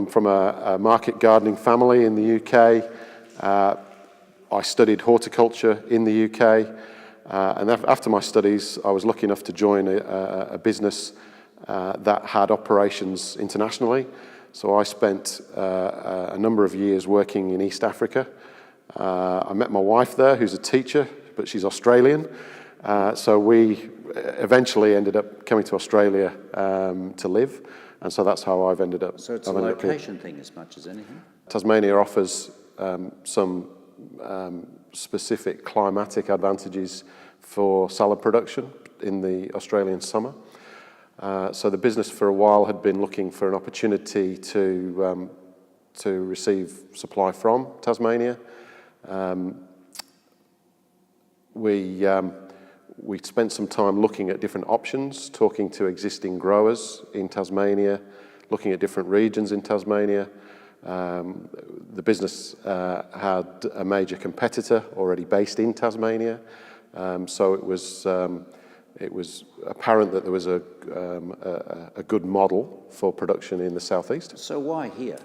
I'm from a market gardening family in the UK. I studied horticulture in the UK, and after my studies, I was lucky enough to join a business that had operations internationally. So I spent a number of years working in East Africa. I met my wife there, who's a teacher, but she's Australian. So we eventually ended up coming to Australia to live, and so that's how I've ended up. So it's a location thing as much as anything? Tasmania offers some specific climatic advantages for salad production in the Australian summer. So the business for a while had been looking for an opportunity to receive supply from Tasmania. We spent some time looking at different options, talking to existing growers in Tasmania, looking at different regions in Tasmania. The business had a major competitor already based in Tasmania, so it was apparent that there was a good model for production in the southeast. So why here?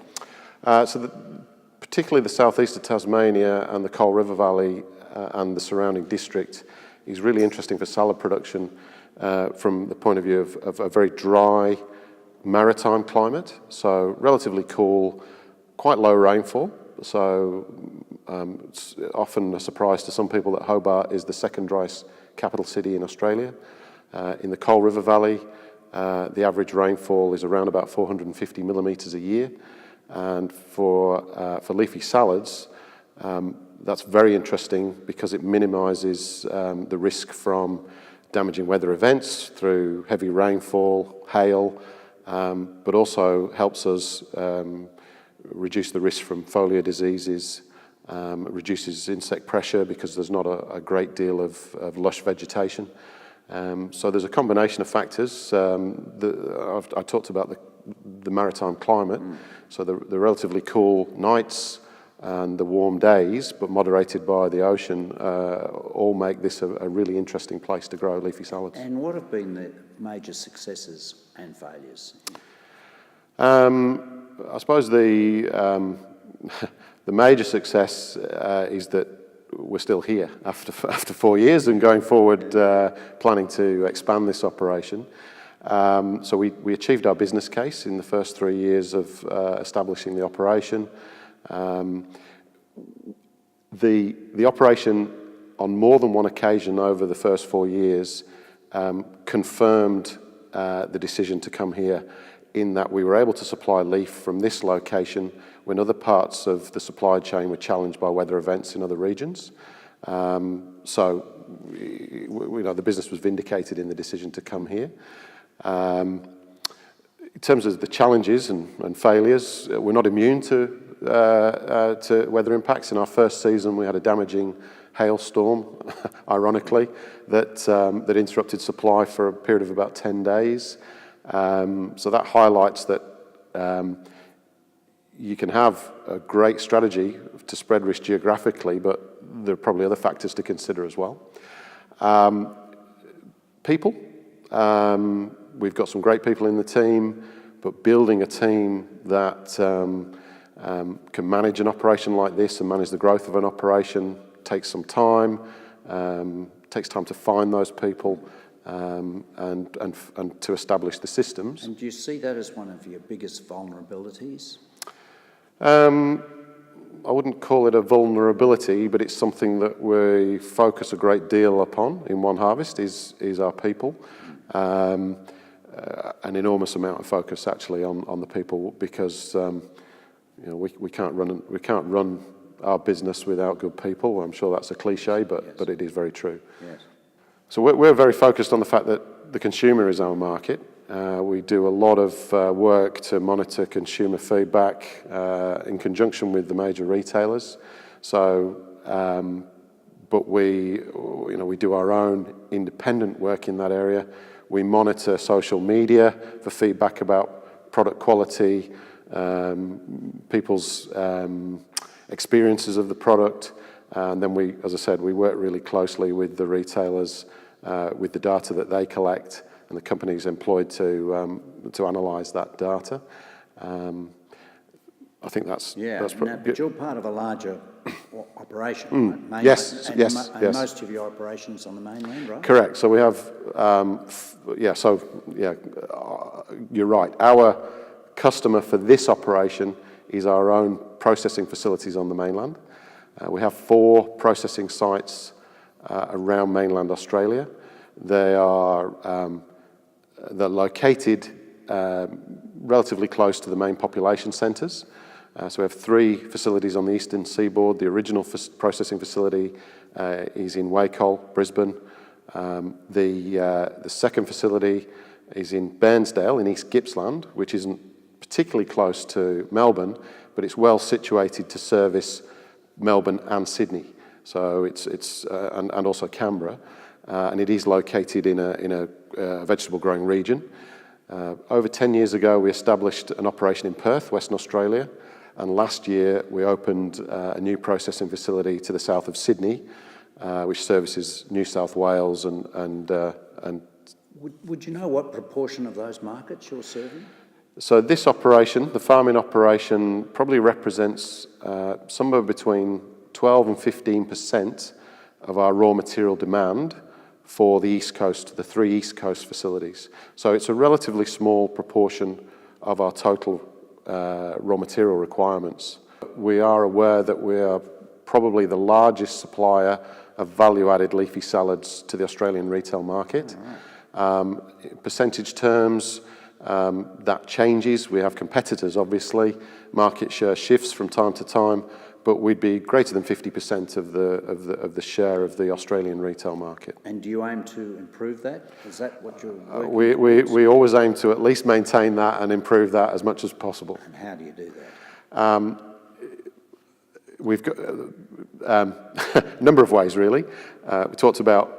Particularly the southeast of Tasmania and the Coal River Valley and the surrounding district is really interesting for salad production from the point of view of a very dry maritime climate, so relatively cool, quite low rainfall. So it's often a surprise to some people that Hobart is the second driest capital city in Australia. In the Coal River Valley, the average rainfall is around about 450 millimetres a year. And for leafy salads, that's very interesting because it minimises the risk from damaging weather events through heavy rainfall, hail, but also helps us reduce the risk from foliar diseases, reduces insect pressure because there's not a great deal of lush vegetation. So there's a combination of factors. I talked about the maritime climate, so the relatively cool nights and the warm days, but moderated by the ocean, all make this a really interesting place to grow leafy salads. And what have been the major successes and failures? I suppose the major success is that we're still here after 4 years and going forward planning to expand this operation. So we achieved our business case in the first 3 years of establishing the operation. The operation on more than one occasion over the first 4 years confirmed the decision to come here, in that we were able to supply leaf from this location when other parts of the supply chain were challenged by weather events in other regions. So the business was vindicated in the decision to come here. In terms of the challenges and failures, we're not immune to weather impacts. In our first season, we had a damaging hailstorm, ironically, that interrupted supply for a period of about 10 days. So that highlights that you can have a great strategy to spread risk geographically, but there are probably other factors to consider as well. People. We've got some great people in the team, but building a team that can manage an operation like this and manage the growth of an operation takes some time, takes time to find those people and to establish the systems. And do you see that as one of your biggest vulnerabilities? I wouldn't call it a vulnerability, but it's something that we focus a great deal upon in One Harvest is our people. An enormous amount of focus actually on the people, because we can't run our business without good people. I'm sure that's a cliche, but it is very true. Yes. So we're very focused on the fact that the consumer is our market. We do a lot of work to monitor consumer feedback in conjunction with the major retailers. So, but we do our own independent work in that area. We monitor social media for feedback about product quality, people's experiences of the product, and then we, as I said, we work really closely with the retailers with the data that they collect and the companies employed to analyse that data. I think that's but you're part of a larger operation, right? Yes, yes. Most of your operations on the mainland, right? Correct. So we have, you're right. Our customer for this operation is our own processing facilities on the mainland. We have 4 processing sites around mainland Australia. They're located relatively close to the main population centres. So we have 3 facilities on the eastern seaboard. The original processing facility is in Wacol, Brisbane. The second facility is in Bairnsdale in East Gippsland, which isn't particularly close to Melbourne, but it's well situated to service Melbourne and Sydney. So and also Canberra, and it is located in a vegetable growing region. Over 10 years ago, we established an operation in Perth, Western Australia, and last year we opened a new processing facility to the south of Sydney, which services New South Wales and. Would you know what proportion of those markets you're serving? So this operation, the farming operation, probably represents somewhere between 12 and 15% of our raw material demand for the East Coast, the 3 East Coast facilities. So it's a relatively small proportion of our total raw material requirements. We are aware that we are probably the largest supplier of value-added leafy salads to the Australian retail market. Percentage terms, that changes. We have competitors, obviously. Market share shifts from time to time, but we'd be greater than 50% of the share of the Australian retail market. And do you aim to improve that? Is that what you're working towards? We always aim to at least maintain that and improve that as much as possible. And how do you do that? We've got a number of ways, really. We talked about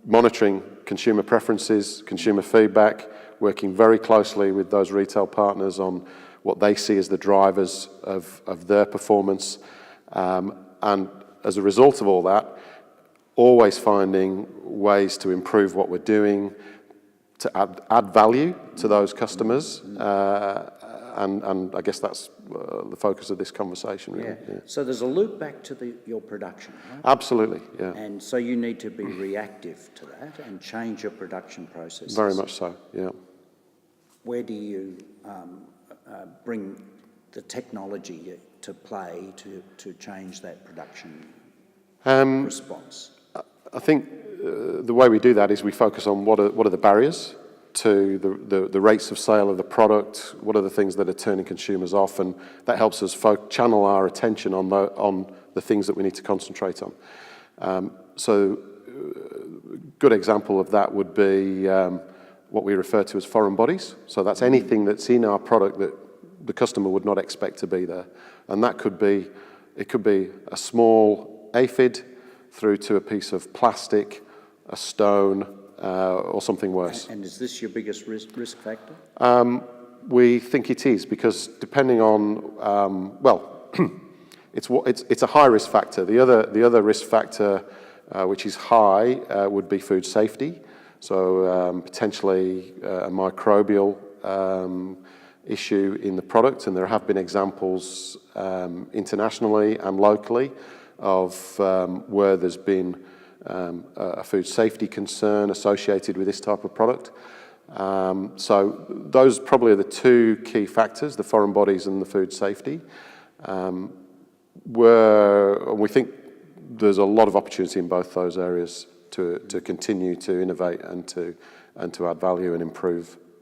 monitoring consumer preferences, consumer feedback, working very closely with those retail partners on what they see as the drivers of their performance. And as a result of all that, always finding ways to improve what we're doing, to add value to those customers. And I guess that's the focus of this conversation, really. Yeah. So there's a loop back to your production, right? Absolutely, yeah. And so you need to be reactive to that and change your production processes. Very much so, yeah. Where do you bring the technology to play to change that production response? I think the way we do that is we focus on what are the barriers to the rates of sale of the product, what are the things that are turning consumers off, and that helps us channel our attention on the things that we need to concentrate on. So a good example of that would be what we refer to as foreign bodies. So that's anything that's in our product that the customer would not expect to be there. And that could be a small aphid through to a piece of plastic, a stone, or something worse. And is this your biggest risk factor? We think it is, because depending on, it's a high risk factor. The other risk factor, which is high, would be food safety. So potentially a microbial issue in the product, and there have been examples internationally and locally of where there's been a food safety concern associated with this type of product. So those probably are the 2 key factors, the foreign bodies and the food safety. We think there's a lot of opportunity in both those areas to continue to innovate and to add value and improve